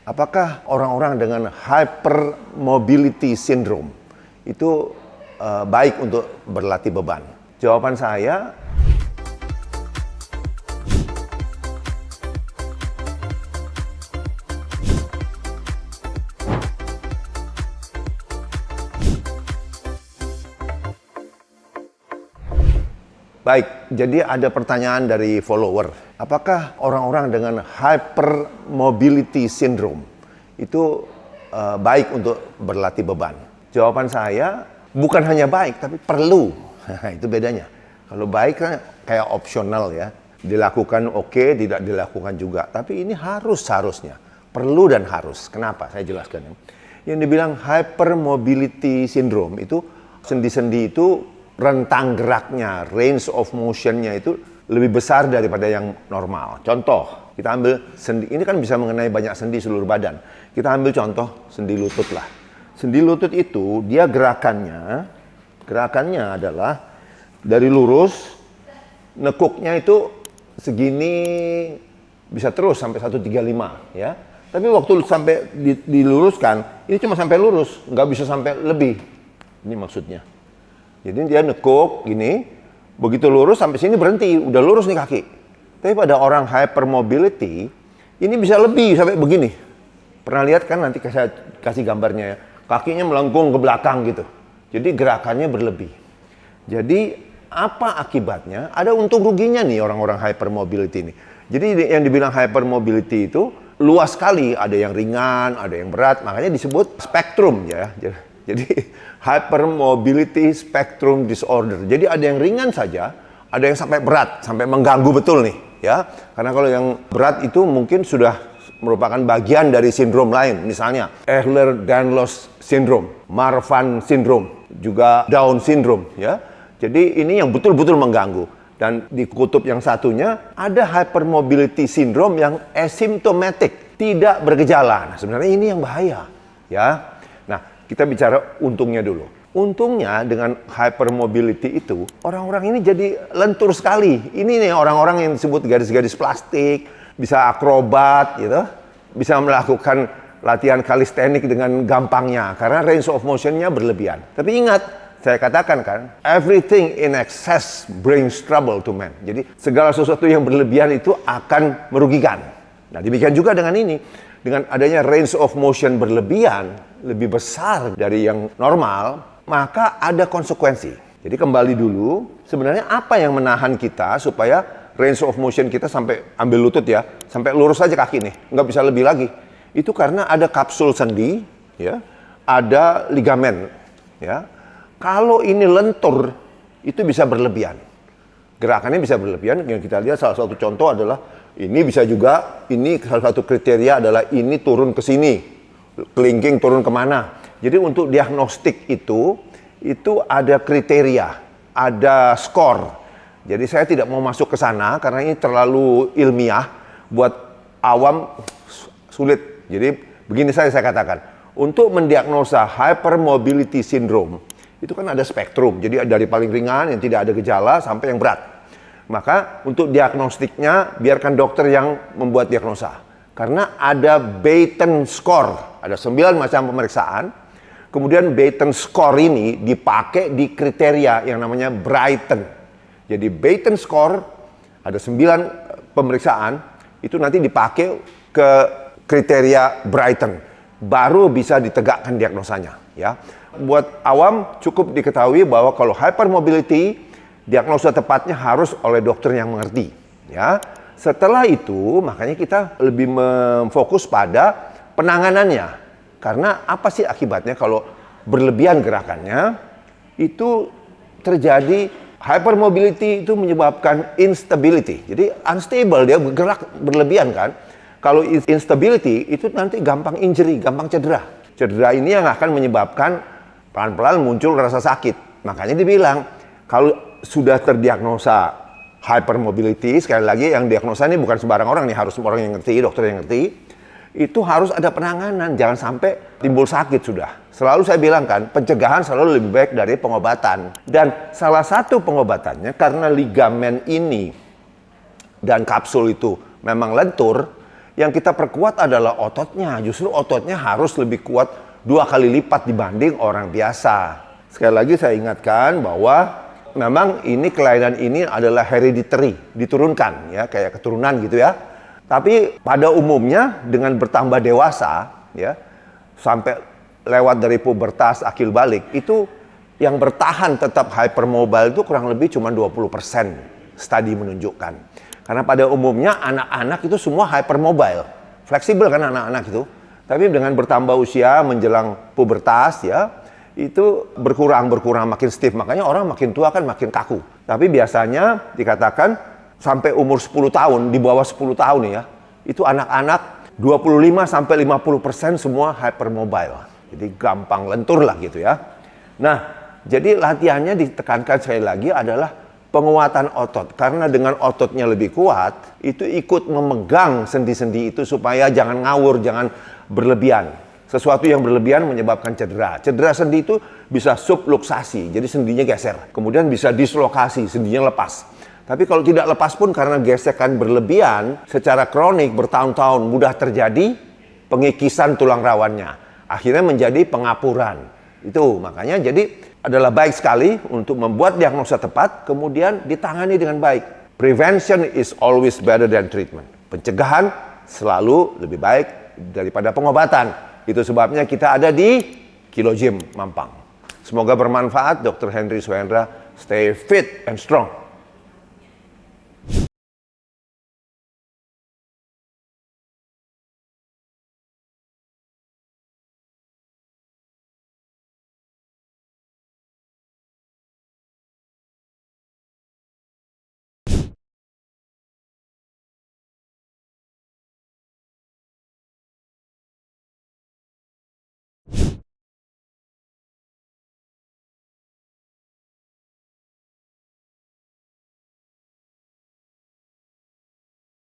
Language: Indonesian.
Apakah orang-orang dengan hypermobility syndrome itu baik untuk berlatih beban? Jawaban saya, baik. Jadi ada pertanyaan dari follower. Apakah orang-orang dengan hypermobility syndrome itu baik untuk berlatih beban? Jawaban saya, bukan hanya baik, tapi perlu. Itu bedanya. Kalau baik kan kayak opsional ya. Dilakukan oke, tidak dilakukan juga. Tapi ini harusnya. Perlu dan harus. Kenapa? Saya jelaskan. Yang dibilang hypermobility syndrome itu, sendi-sendi itu rentang geraknya, range of motionnya itu lebih besar daripada yang normal. Contoh, kita ambil sendi, ini kan bisa mengenai banyak sendi seluruh badan. Kita ambil contoh sendi lutut lah. Sendi lutut itu, dia gerakannya adalah dari lurus, nekuknya itu segini, bisa terus sampai 135 ya. Tapi waktu sampai diluruskan, ini cuma sampai lurus, nggak bisa sampai lebih. Ini maksudnya. Jadi dia nekuk gini, begitu lurus sampai sini berhenti, udah lurus nih kaki. Tapi pada orang hypermobility, ini bisa lebih sampai begini. Pernah lihat kan, nanti saya kasih gambarnya ya. Kakinya melengkung ke belakang gitu. Jadi gerakannya berlebih. Jadi apa akibatnya? Ada untung ruginya nih orang-orang hypermobility ini. Jadi yang dibilang hypermobility itu luas sekali. Ada yang ringan, ada yang berat. Makanya disebut spektrum ya. Jadi hypermobility spectrum disorder. Jadi ada yang ringan saja, ada yang sampai berat, sampai mengganggu betul nih, ya. Karena kalau yang berat itu mungkin sudah merupakan bagian dari sindrom lain, misalnya Ehlers-Danlos syndrome, Marfan syndrome, juga Down syndrome, ya. Jadi ini yang betul-betul mengganggu. Dan di kutub yang satunya ada hypermobility syndrome yang asymptomatic, tidak bergejala. Nah, sebenarnya ini yang bahaya, ya. Kita bicara untungnya dulu. Untungnya dengan hypermobility itu, orang-orang ini jadi lentur sekali. Ini nih orang-orang yang disebut garis-garis plastik, bisa akrobat gitu, bisa melakukan latihan kalistenik dengan gampangnya, karena range of motion-nya berlebihan. Tapi ingat, saya katakan kan, everything in excess brings trouble to man. Jadi segala sesuatu yang berlebihan itu akan merugikan. Nah, demikian juga dengan ini. Dengan adanya range of motion berlebihan, lebih besar dari yang normal, maka ada konsekuensi. Jadi kembali dulu, sebenarnya apa yang menahan kita supaya range of motion kita sampai ambil lutut ya, sampai lurus aja kaki nih, nggak bisa lebih lagi. Itu karena ada kapsul sendi, ya, ada ligamen, ya. Kalau ini lentur, itu bisa berlebihan. Gerakannya bisa berlebihan. Yang kita lihat salah satu contoh adalah ini bisa juga, ini salah satu kriteria adalah ini turun ke sini, kelingking turun kemana. Jadi untuk diagnostik itu ada kriteria, ada skor. Jadi saya tidak mau masuk ke sana karena ini terlalu ilmiah, buat awam sulit. Jadi begini saya katakan, untuk mendiagnosa hypermobility syndrome, itu kan ada spektrum. Jadi dari paling ringan yang tidak ada gejala sampai yang berat. Maka untuk diagnostiknya biarkan dokter yang membuat diagnosa. Karena ada Batten score, ada 9 macam pemeriksaan. Kemudian Batten score ini dipakai di kriteria yang namanya Brighton. Jadi Batten score ada 9 pemeriksaan, itu nanti dipakai ke kriteria Brighton. Baru bisa ditegakkan diagnosanya, ya. Buat awam cukup diketahui bahwa kalau hypermobility, diagnosa tepatnya harus oleh dokter yang mengerti, ya. Setelah itu, makanya kita lebih memfokus pada penanganannya. Karena apa sih akibatnya kalau berlebihan gerakannya? Itu terjadi hypermobility itu menyebabkan instability. Jadi unstable, dia bergerak berlebihan kan. Kalau instability itu nanti gampang injury, gampang cedera. Cedera ini yang akan menyebabkan pelan-pelan muncul rasa sakit. Makanya dibilang kalau sudah terdiagnosa hypermobility, sekali lagi yang diagnosa ini bukan sembarang orang nih, harus orang yang ngerti, dokter yang ngerti. Itu harus ada penanganan, jangan sampai timbul sakit sudah. Selalu saya bilang kan, pencegahan selalu lebih baik dari pengobatan. Dan salah satu pengobatannya karena ligamen ini dan kapsul itu memang lentur, Yang kita perkuat adalah ototnya. Justru ototnya harus lebih kuat 2 kali lipat dibanding orang biasa. Sekali lagi saya ingatkan bahwa memang ini kelainan ini adalah hereditary, diturunkan ya, kayak keturunan gitu ya. Tapi pada umumnya dengan bertambah dewasa ya, sampai lewat dari pubertas akil balik, itu yang bertahan tetap hypermobile itu kurang lebih cuma 20%, studi menunjukkan. Karena pada umumnya anak-anak itu semua hypermobile, fleksibel kan anak-anak itu. Tapi dengan bertambah usia menjelang pubertas ya, itu berkurang makin stiff. Makanya orang makin tua kan makin kaku. Tapi biasanya dikatakan sampai umur 10 tahun, di bawah 10 tahun ya, itu anak-anak 25-50% semua hypermobile. Jadi gampang lentur lah gitu ya. Nah, jadi latihannya ditekankan sekali lagi adalah penguatan otot. Karena dengan ototnya lebih kuat, itu ikut memegang sendi-sendi itu supaya jangan ngawur, jangan berlebihan. Sesuatu yang berlebihan menyebabkan cedera. Cedera sendi itu bisa subluxasi, jadi sendinya geser. Kemudian bisa dislokasi, sendinya lepas. Tapi kalau tidak lepas pun karena gesekan berlebihan, secara kronik bertahun-tahun mudah terjadi pengikisan tulang rawannya. Akhirnya menjadi pengapuran. Itu makanya jadi adalah baik sekali untuk membuat diagnosa tepat, kemudian ditangani dengan baik. Prevention is always better than treatment. Pencegahan selalu lebih baik daripada pengobatan. Itu sebabnya kita ada di Kilo Gym Mampang. Semoga bermanfaat. Dr. Henry Suhendra, stay fit and strong.